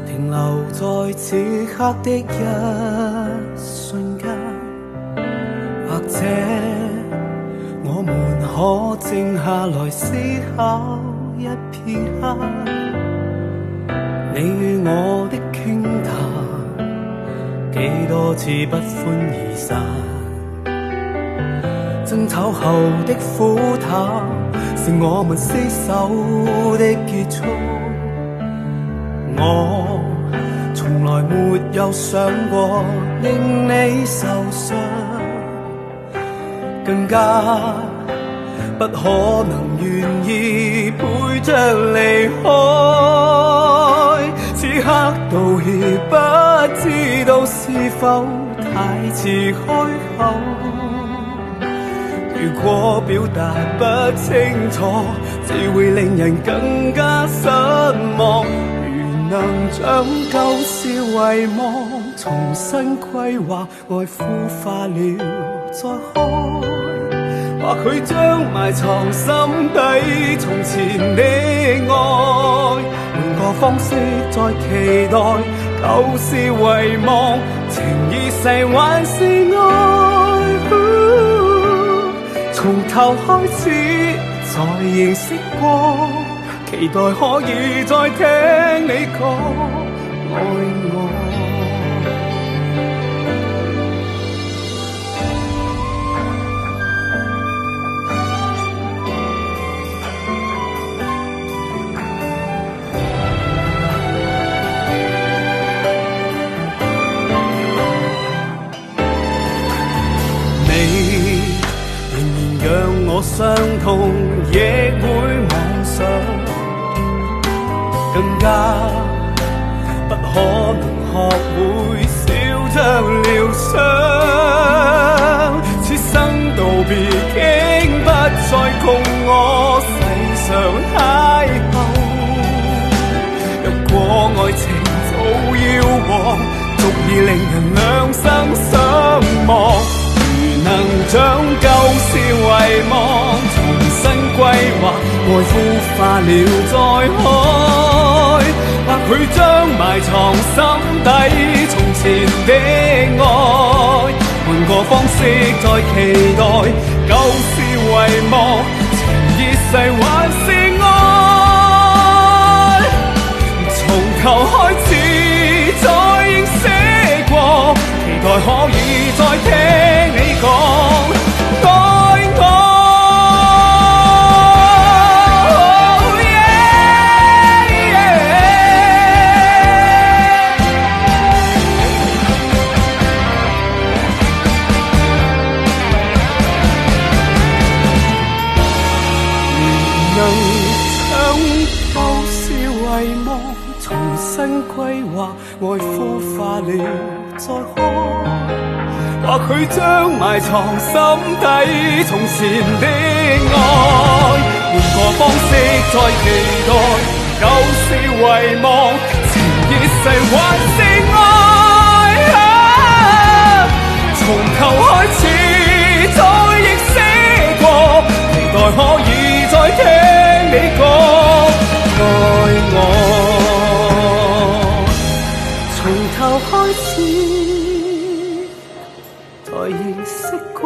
停留在此刻的一瞬間，或者我們可靜下來思考一片刻，你與我的傾談，幾多次不歡而散，爭吵後的苦淡，是我們廝守的結束。我從來沒有想過令你受傷，更加不可能願意陪着離開。此刻道歉，不知道是否太遲開口，如果表達不清楚，只會令人更加失望。如能將舊事遺忘，重新規劃，愛孵化了再開，或許將埋藏心底從前的愛，換個方式再期待，舊事遺忘，情已逝還是愛。從頭開始再認識過，期待可以再聽你講愛我。讓我傷痛，亦會妄想，更加不可能學會笑着療傷。此生道別經不再共我世上邂逅，若果愛情早夭亡，足以令人兩生相忘。能將舊事遺忘，重新規劃，愛孵化了再開，或許將埋藏心底從前的愛，換個方式再期待，舊事遺忘，情已逝還是愛，從頭開始再認識過，期待可以再聽你講愛我。Oh yeah, yeah. 能將舊事遺忘，重新規劃，愛孵化了再開，或許將埋藏心底從前的愛，換個方式再期待，舊事遺忘，情已逝還是愛，從頭開始再認識過，期待可以再聽你講愛我，從頭開始再認識過。